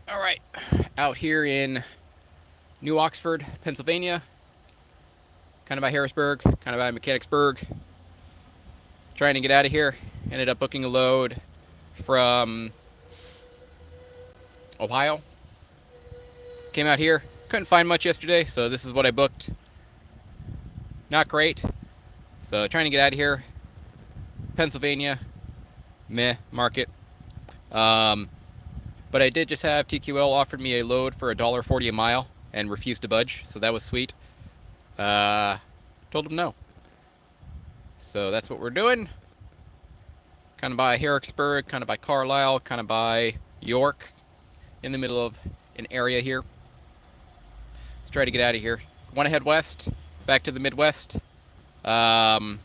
All right, out here in New Oxford, Pennsylvania, kind of by Harrisburg, kind of by Mechanicsburg. Trying to get out of here. Ended up booking a load from Ohio. Came out here. Couldn't find much yesterday, so this is what I booked. Not great. So trying to get out of here. Pennsylvania, meh, market. Um, but I did just have TQL offered me a load for $1.40 a mile and refused to budge, so that was sweet. Told him no. So that's what we're doing. Kind of by Harrisburg, kind of by Carlisle, kind of by York, in the middle of an area here. Let's try to get out of here. Want to head west, back to the Midwest. Um,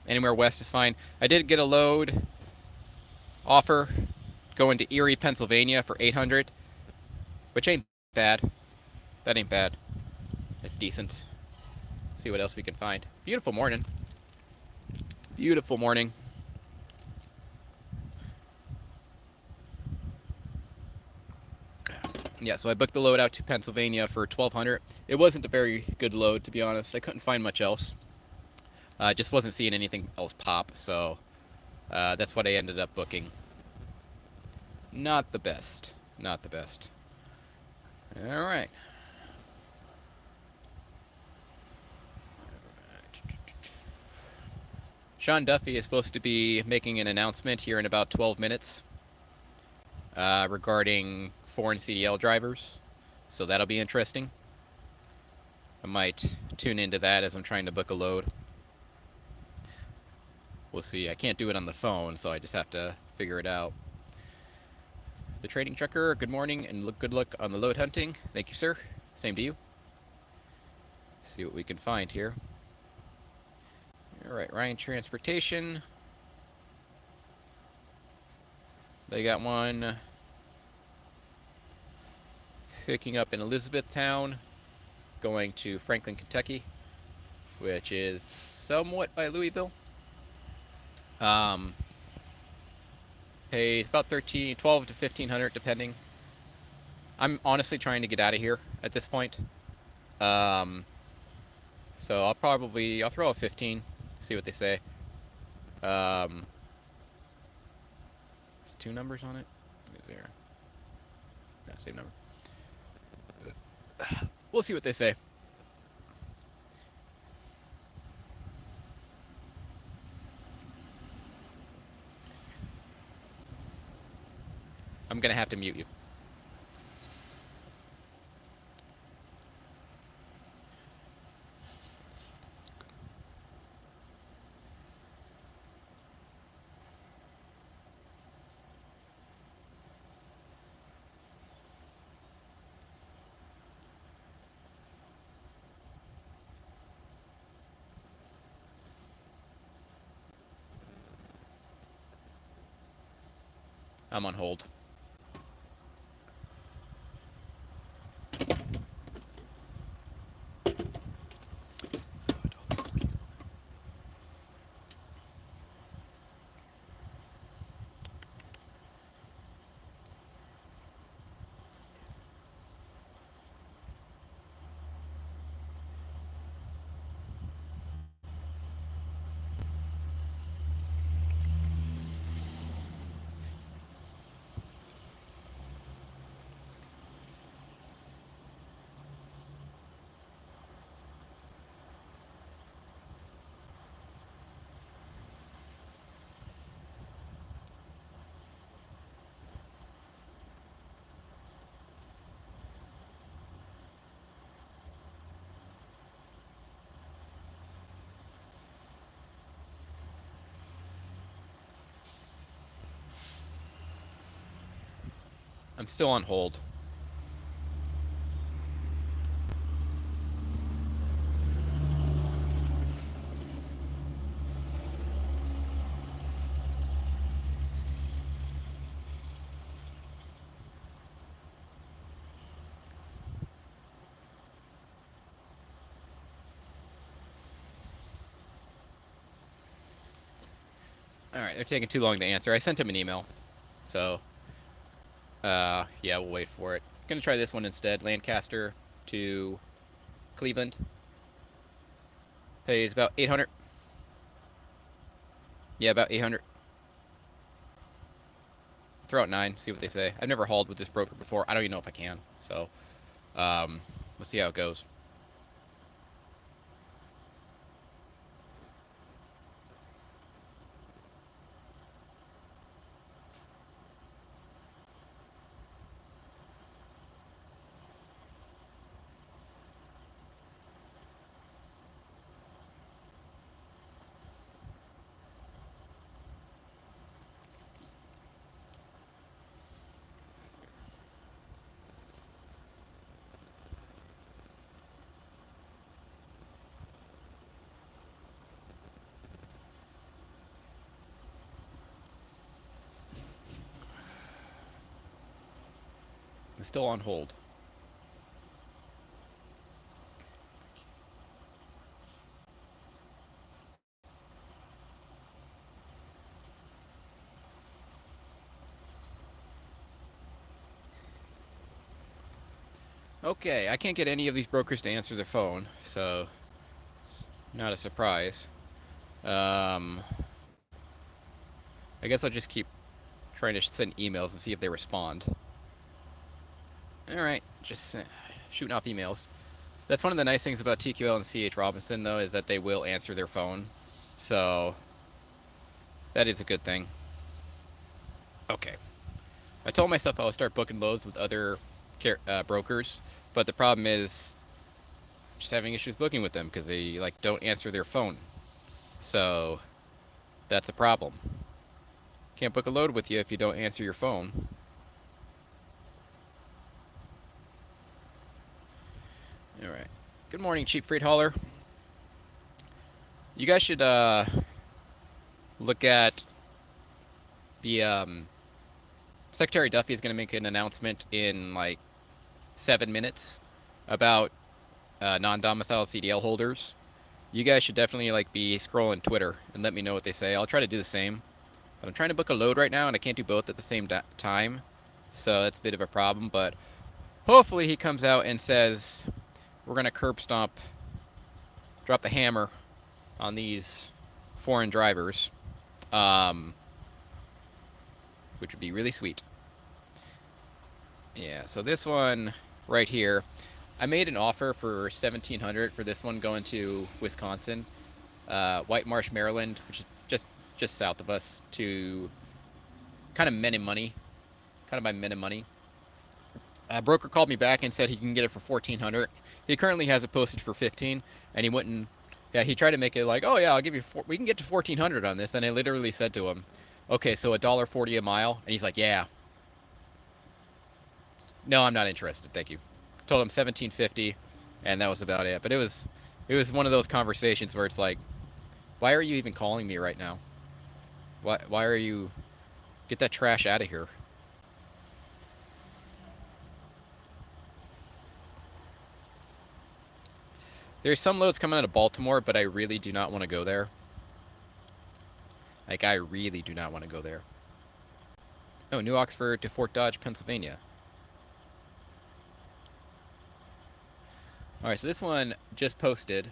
Anywhere west is fine. I did get a load offer going to Erie, Pennsylvania for 800, which ain't bad. That ain't bad. It's decent. See what else we can find. Beautiful morning. Beautiful morning. Yeah, so I booked the load out to Pennsylvania for 1,200. It wasn't a very good load, to be honest. I couldn't find much else. Just wasn't seeing anything else pop, so that's what I ended up booking. Not the best. Not the best. All right. Sean Duffy is supposed to be making an announcement here in about 12 minutes regarding foreign CDL drivers, so that'll be interesting. I might tune into that as I'm trying to book a load. We'll see. I can't do it on the phone, so I just have to figure it out. The Trading Trucker, good morning and good luck on the load hunting. Thank you, sir. Same to you. See what we can find here. All right, Ryan Transportation. They got one picking up in Elizabethtown, going to Franklin, Kentucky, which is somewhat by Louisville. Pays about 12 to 1,500 depending. I'm honestly trying to get out of here at this point. So I'll throw a 15, see what they say. There's two numbers on it. Is there? No, same number. We'll see what they say. I'm gonna have to mute you. I'm on hold. I'm still on hold. All right, they're taking too long to answer. I sent him an email, so Yeah, we'll wait for it. Gonna try this one instead. Lancaster to Cleveland. Pays about 800. Yeah, about 800. Throw out 9, see what they say. I've never hauled with this broker before. I don't even know if I can. So, we'll see how it goes. I'm still on hold. Okay, I can't get any of these brokers to answer their phone, so it's not a surprise. I guess I'll just keep trying to send emails and see if they respond. Alright, just shooting off emails. That's one of the nice things about TQL and CH Robinson, though, is that they will answer their phone. So, that is a good thing. Okay. I told myself I would start booking loads with other brokers, but the problem is just having issues booking with them because they like don't answer their phone. So that's a problem. Can't book a load with you if you don't answer your phone. All right. Good morning, cheap freight hauler. You guys should look at the Secretary Duffy is going to make an announcement in like 7 minutes about non-domiciled CDL holders. You guys should definitely like be scrolling Twitter and let me know what they say. I'll try to do the same. But I'm trying to book a load right now and I can't do both at the same time. So that's a bit of a problem, but hopefully he comes out and says we're going to curb stomp, drop the hammer on these foreign drivers, which would be really sweet. Yeah, so this one right here, I made an offer for $1,700 for this one going to Wisconsin, White Marsh, Maryland, which is just south of us, to kind of Menomoney, kind of by Menomoney. A broker called me back and said he can get it for $1,400. He currently has it posted for $15, and he wouldn't. Yeah, he tried to make it like, oh yeah, I'll give you. We can get to $1,400 on this, and I literally said to him, okay, so $1.40 a mile, and he's like, yeah. No, I'm not interested, thank you. Told him $17.50, and that was about it. But it was one of those conversations where it's like, why are you even calling me right now? Why are you? Get that trash out of here. There's some loads coming out of Baltimore, but I really do not want to go there. Like, I really do not want to go there. Oh, New Oxford to Fort Dodge, Pennsylvania. Alright, so this one just posted.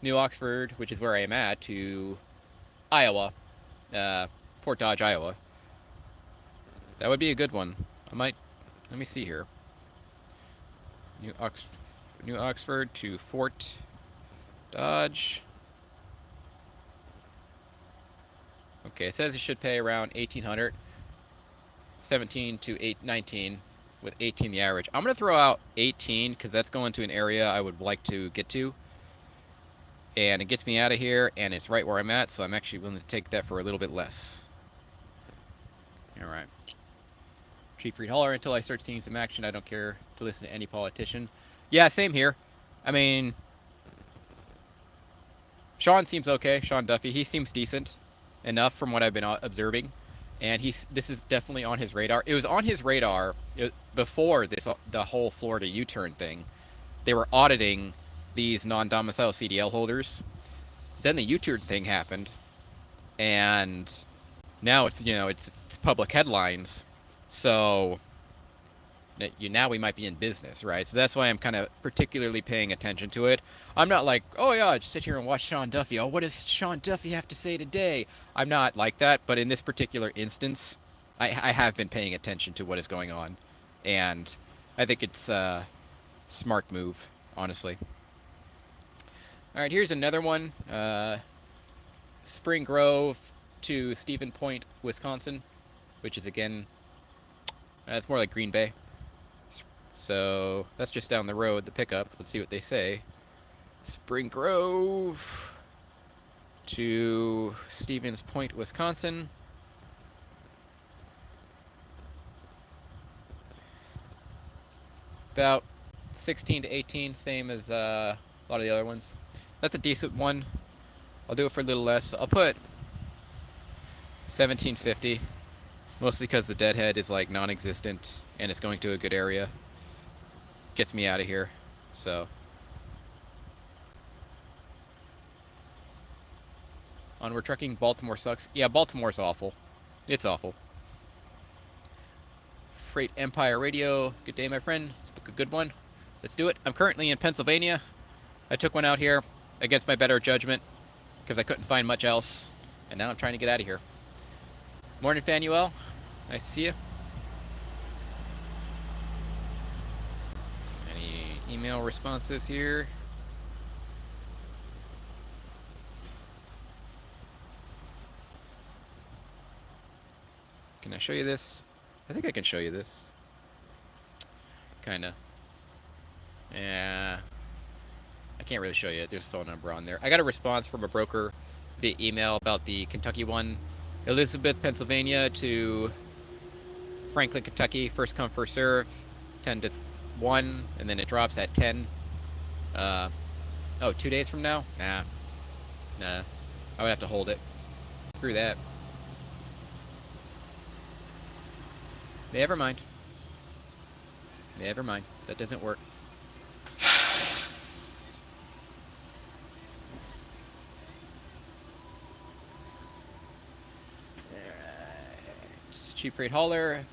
New Oxford, which is where I am at, to Iowa. Fort Dodge, Iowa. That would be a good one. I might... Let me see here. New Oxford to Fort Dodge. Okay, it says it should pay around $1,800. 17 to 19, with 18 the average. I'm going to throw out 18 because that's going to an area I would like to get to. And it gets me out of here, and it's right where I'm at, so I'm actually willing to take that for a little bit less. Alright. Chief Reed Hauler, until I start seeing some action, I don't care to listen to any politician. Yeah, same here. I mean, Sean seems okay. Sean Duffy, he seems decent enough from what I've been observing. And this is definitely on his radar. It was on his radar before the whole Florida U-turn thing. They were auditing these non-domicile CDL holders. Then the U-turn thing happened, and now it's, you know, it's public headlines. So now we might be in business, right? So that's why I'm kind of particularly paying attention to it. I'm not like, oh yeah, just sit here and watch Sean Duffy. Oh, what does Sean Duffy have to say today? I'm not like that, but in this particular instance, I have been paying attention to what is going on, and I think it's a smart move, honestly. All right, here's another one. Spring Grove to Stephen Point, Wisconsin, which is again, it's more like Green Bay. So that's just down the road, the pickup. Let's see what they say. Spring Grove to Stevens Point, Wisconsin. About 16 to 18, same as a lot of the other ones. That's a decent one. I'll do it for a little less. I'll put 1750, mostly because the deadhead is like non-existent and it's going to a good area. Gets me out of here, so. Onward trucking, Baltimore sucks. Yeah, Baltimore's awful. It's awful. Freight Empire Radio, good day, my friend. Let's book a good one. Let's do it. I'm currently in Pennsylvania. I took one out here against my better judgment because I couldn't find much else, and now I'm trying to get out of here. Morning, Fanuel. Nice to see you. Any email responses here? Can I show you this? I think I can show you this. Kinda. Yeah. I can't really show you it. There's a phone number on there. I got a response from a broker via email about the Kentucky one. Elizabeth, Pennsylvania to Franklin, Kentucky. First come, first serve. 10 to 1. And then it drops at 10. Oh, 2 days from now? Nah. I would have to hold it. Screw that. Never mind. Never mind. That doesn't work. Cheap freight hauler.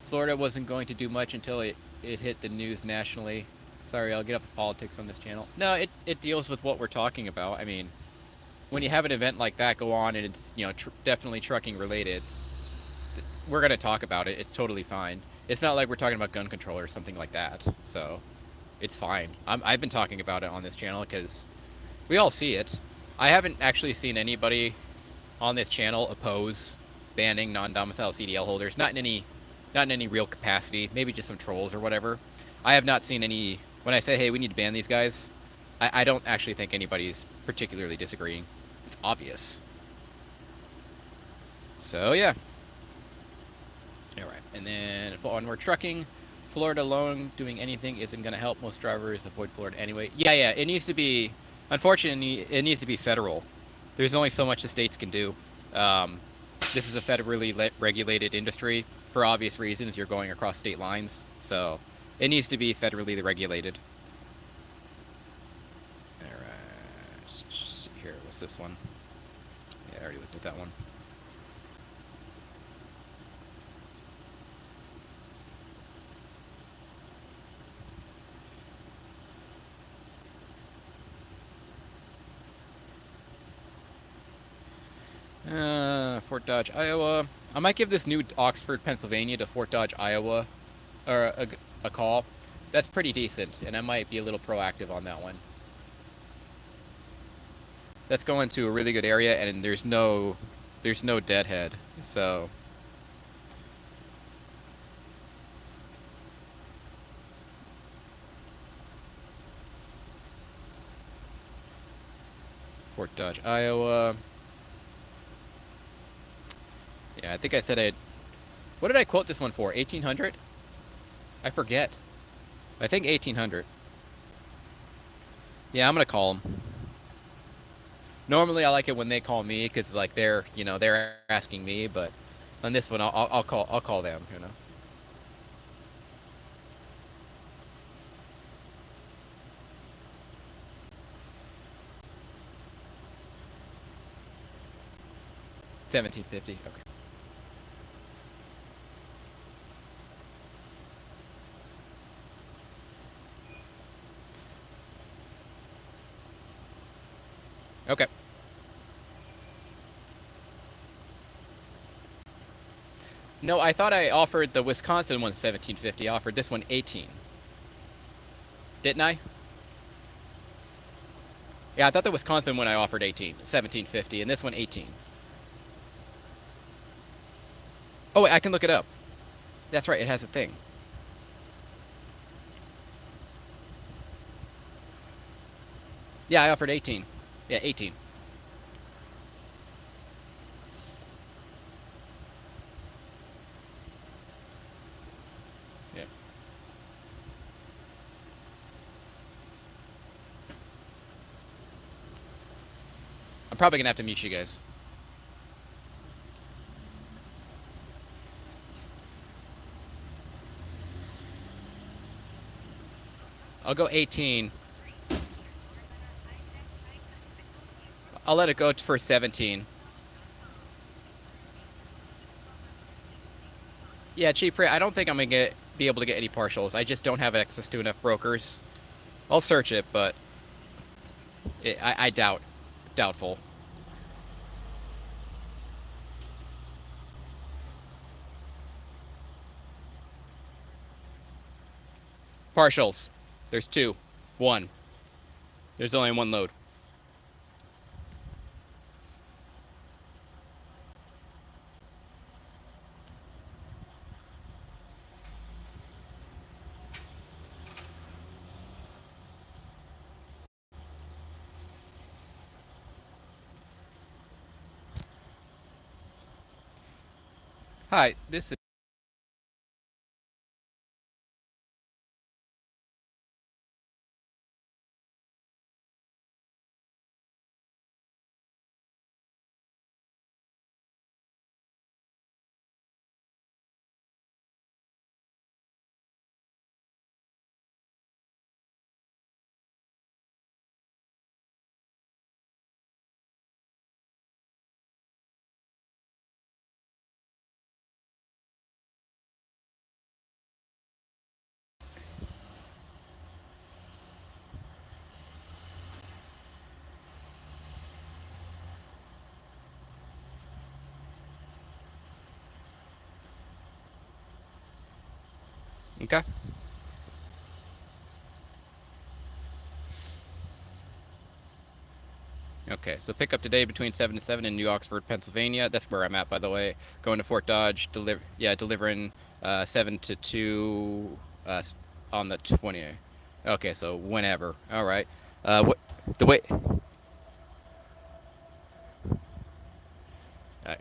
Florida wasn't going to do much until it hit the news nationally. Sorry, I'll get off the politics on this channel. No, it deals with what we're talking about. I mean, when you have an event like that go on and it's, you know, definitely trucking related, we're going to talk about it. It's totally fine. It's not like we're talking about gun control or something like that. So it's fine. I've been talking about it on this channel because we all see it. I haven't actually seen anybody on this channel oppose banning non-domicile CDL holders. Not in any real capacity. Maybe just some trolls or whatever. I have not seen any. When I say, hey, we need to ban these guys, I don't actually think anybody's particularly disagreeing. It's obvious. So yeah. All right, and then onward trucking, Florida alone doing anything isn't going to help. Most drivers avoid Florida anyway. Yeah, it needs to be. Unfortunately, it needs to be federal. There's only so much the states can do. This is a federally regulated industry for obvious reasons. You're going across state lines, so it needs to be federally regulated. All right, let's see here. What's this one? Yeah, I already looked at that one. Fort Dodge, Iowa. I might give this new Oxford, Pennsylvania to Fort Dodge, Iowa, or a call. That's pretty decent, and I might be a little proactive on that one. That's going to a really good area, and there's no deadhead, so. Fort Dodge, Iowa. Yeah, I think I said it. What did I quote this one for? 1800? I forget. I think 1800. Yeah, I'm gonna call them. Normally, I like it when they call me because like they're asking me, but on this one, I'll call them. 1750. Okay. No, I thought I offered the Wisconsin one 1750. I offered this one 18. Didn't I? Yeah, I thought the Wisconsin one I offered 18, 1750, and this one 18. Oh, wait, I can look it up. That's right, it has a thing. Yeah, I offered 18. Yeah, 18. Yeah. I'm probably gonna have to mute you guys. I'll go 18. I'll let it go for 17. Yeah, cheap freight. I don't think I'm gonna be able to get any partials. I just don't have access to enough brokers. I'll search it, but I doubt. Doubtful. Partials. There's two. One. There's only one load. Hi, this is. Okay. Okay, so pick up today between 7 and 7 in New Oxford, Pennsylvania. That's where I'm at, by the way. Going to Fort Dodge, delivering 7 to 2 on the 20th. Okay, so whenever. All right. What the way? Uh,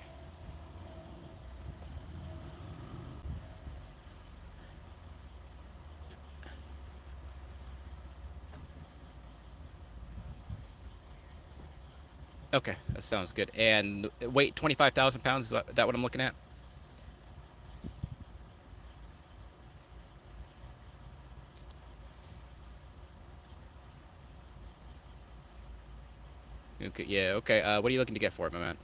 okay, that sounds good. And weight 25,000 pounds. Is that what I'm looking at? Okay, yeah, okay. What are you looking to get for it, my man?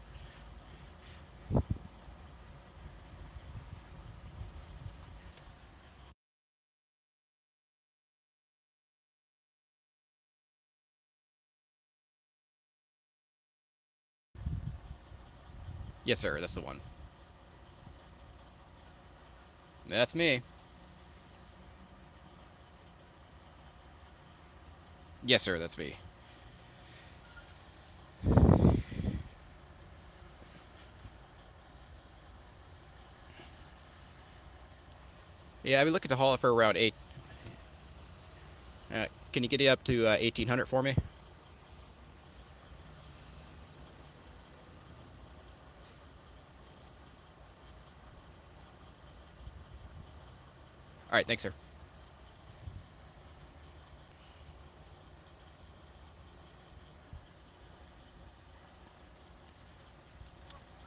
Yes, sir. That's the one. That's me. Yes, sir. That's me. Yeah, I'd be looking to haul it for around 8. Can you get it up to 1,800 for me? All right, thanks, sir.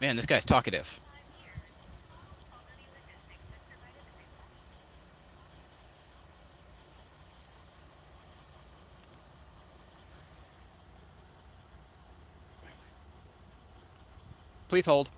Man, this guy's talkative. Please hold.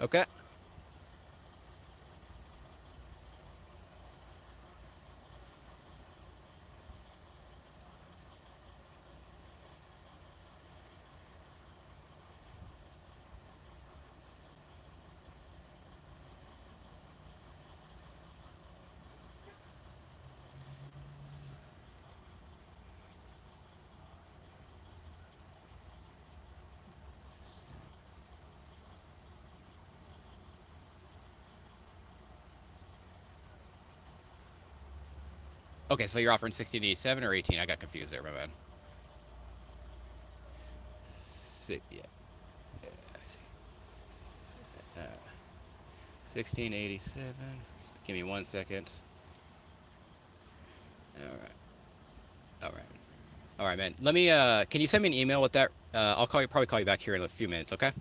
Okay. Okay, so you're offering 1687 or 18? I got confused there, my man. Yeah. 1687. Give me 1 second. All right. All right. All right, man. Let me. Can you send me an email with that? I'll call you. Probably call you back here in a few minutes. Okay.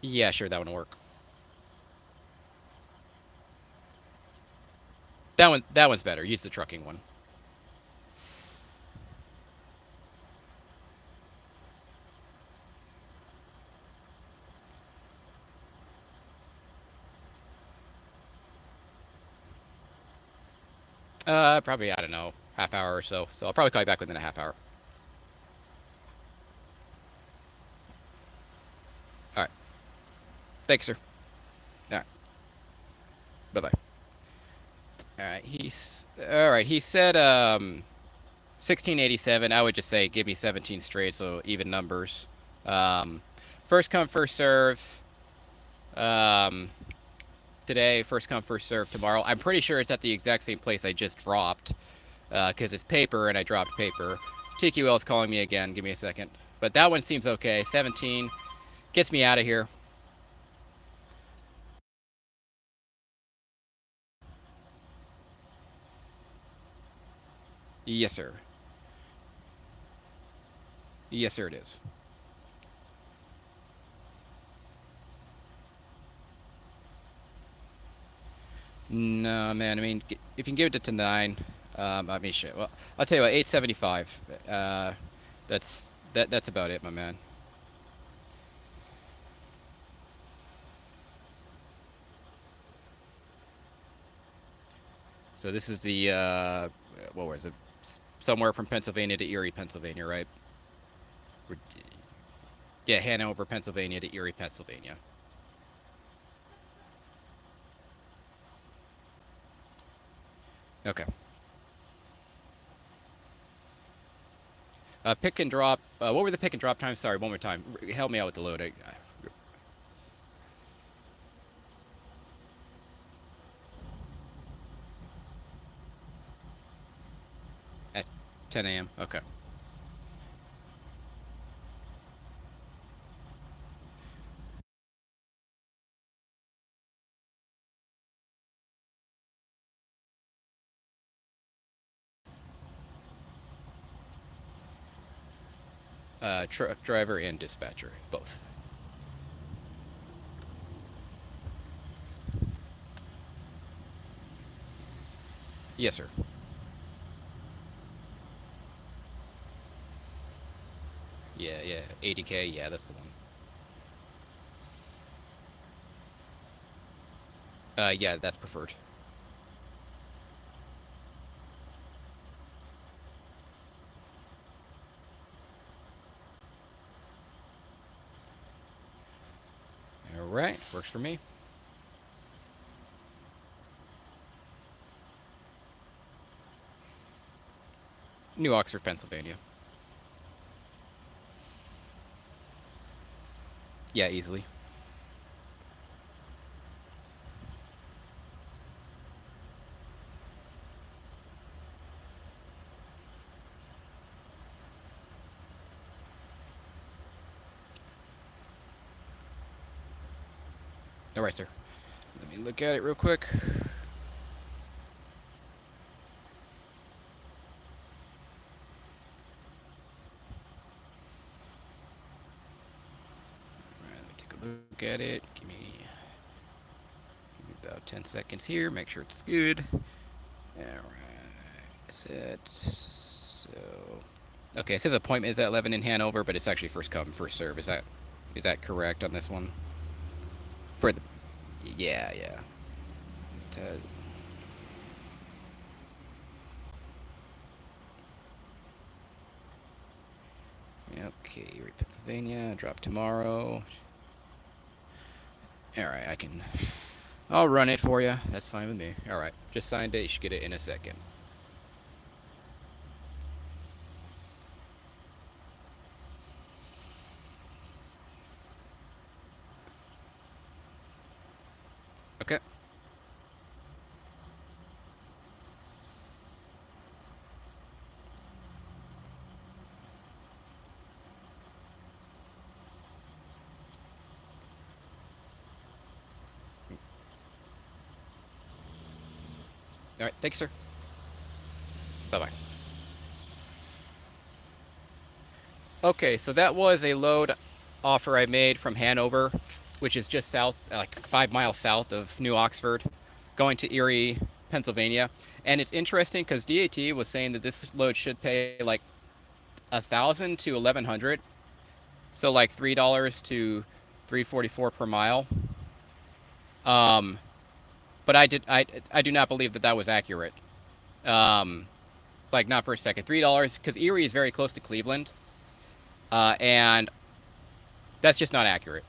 Yeah, sure. That one will work. That one. That one's better. Use the trucking one. Probably I don't know, half hour or so. So I'll probably call you back within a half hour. All right. Thanks, sir. All right. Bye bye. All right. He said 1687. I would just say give me 17 straight, so even numbers. Um, First come, first serve. Um, Today, first come, first serve tomorrow. I'm pretty sure it's at the exact same place I just dropped, because it's paper and I dropped paper. TQL is calling me again. Give me a second. But that one seems okay. 17 gets me out of here. Yes, sir. Yes, sir, it is. No, man. I mean, if you can give it to 9, I mean, shit. Well, I'll tell you what. 875. That's about it, my man. So this is the what was it? Somewhere from Pennsylvania to Erie, Pennsylvania, right? Yeah, Hanover, Pennsylvania to Erie, Pennsylvania. Okay. Pick and drop. What were the pick and drop times? Sorry, one more time. Help me out with the load. At 10 a.m. Okay. Truck driver and dispatcher, both. Yes, sir. Yeah, yeah. 80K. Yeah, that's the one. Yeah, that's preferred. All right, works for me. New Oxford, Pennsylvania. Yeah, easily. All right, sir. Let me look at it real quick. All right, let me take a look at it. Give me about 10 seconds here. Make sure it's good. All right. So, okay, it says appointment is at 11 in Hanover, but it's actually first come, first serve. Is that correct on this one? For the, yeah, yeah. To, okay, Erie, Pennsylvania. Drop tomorrow. All right, I'll run it for you. That's fine with me. All right, just signed it. You should get it in a second. Okay. All right. Thank you, sir. Bye-bye. Okay, so that was a load offer I made from Hanover, which is just south, like 5 miles south of New Oxford, going to Erie, Pennsylvania. And it's interesting because DAT was saying that this load should pay like 1,000 to 1,100, so like $3 to 3.44 per mile. But I do not believe that that was accurate. Um, like not for a second. $3 because Erie is very close to Cleveland, and that's just not accurate.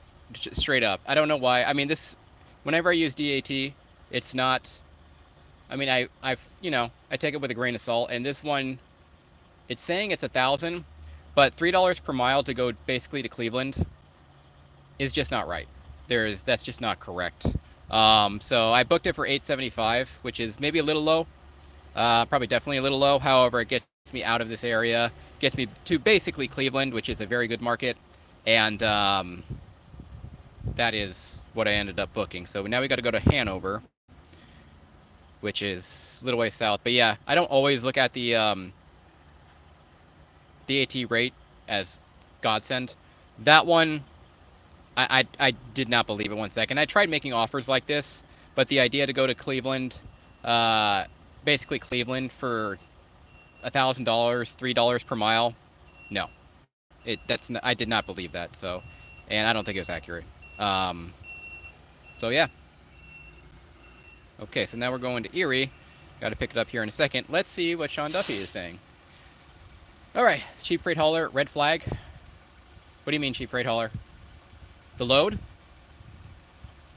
Straight up. I don't know why. I mean, this. Whenever I use DAT, it's not. I mean, I take it with a grain of salt. And this one, it's saying it's 1,000, but $3 per mile to go basically to Cleveland is just not right. That's just not correct. So I booked it for 875, which is maybe a little low. Probably definitely a little low. However, it gets me out of this area, gets me to basically Cleveland, which is a very good market, and that is what I ended up booking. So now we got to go to Hanover, which is a little way south. But yeah, I don't always look at the AT rate as godsend. That one, I did not believe it 1 second. I tried making offers like this, but the idea to go to Cleveland, basically Cleveland for $1,000, $3 per mile, no, I did not believe that. So, and I don't think it was accurate. So yeah. Okay, so now we're going to Erie. Got to pick it up here in a second. Let's see what Sean Duffy is saying. All right, cheap freight hauler, red flag. What do you mean, cheap freight hauler? The load?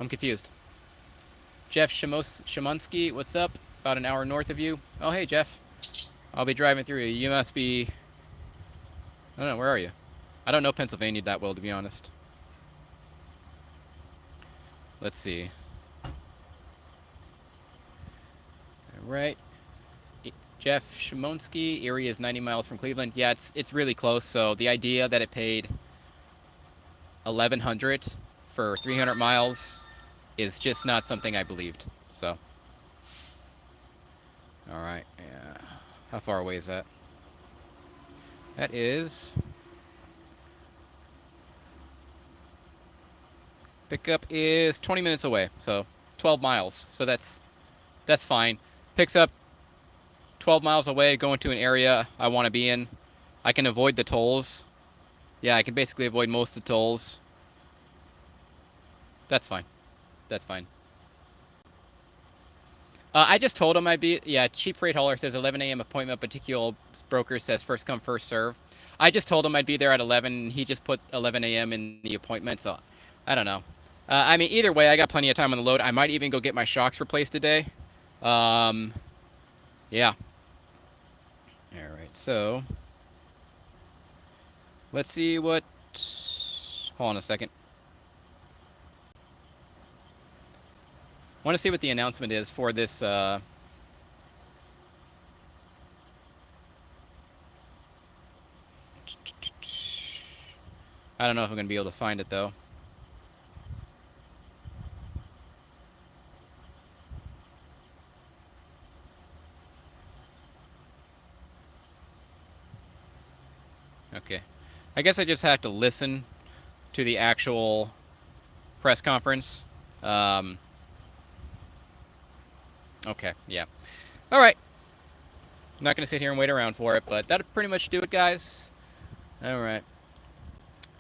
I'm confused. Jeff Shimonsky, what's up? About an hour north of you. Oh, hey, Jeff. I'll be driving through you. You must be... I don't know, where are you? I don't know Pennsylvania that well, to be honest. Let's see. All right. Jeff Shimonsky, Erie is 90 miles from Cleveland. Yeah, it's really close. So the idea that it paid 1,100 for 300 miles is just not something I believed. So, all right. Yeah. How far away is that? That is... Pickup is 20 minutes away, so 12 miles. So that's fine. Picks up 12 miles away, going to an area I want to be in. I can avoid the tolls. Yeah, I can basically avoid most of the tolls. That's fine. That's fine. I just told him I'd be... Yeah, cheap freight hauler says 11 a.m. appointment, but TQL broker says first come, first serve. I just told him I'd be there at 11, and he just put 11 a.m. in the appointment, so I don't know. I mean, either way, I got plenty of time on the load. I might even go get my shocks replaced today. Yeah. All right, so let's see what... Hold on a second. I want to see what the announcement is for this... I don't know if I'm going to be able to find it, though. Okay. I guess I just have to listen to the actual press conference. Okay, yeah. All right. I'm not going to sit here and wait around for it, but that'll pretty much do it, guys. All right.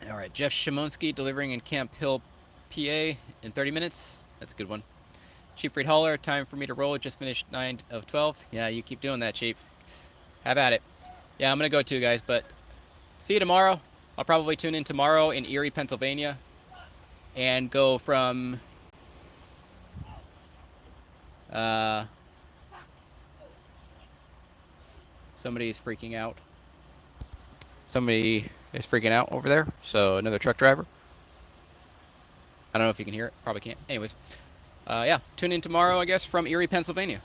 All right, Jeff Shimonsky delivering in Camp Hill, PA in 30 minutes. That's a good one. Cheap freight hauler, time for me to roll. Just finished 9 of 12. Yeah, you keep doing that, Cheap. Have at it. Yeah, I'm going to go too, guys, but see you tomorrow. I'll probably tune in tomorrow in Erie, Pennsylvania, and go from... somebody's freaking out. Somebody is freaking out over there. So another truck driver. I don't know if you can hear it. Probably can't. Anyways, yeah, tune in tomorrow, I guess, from Erie, Pennsylvania.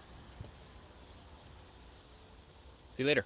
See you later.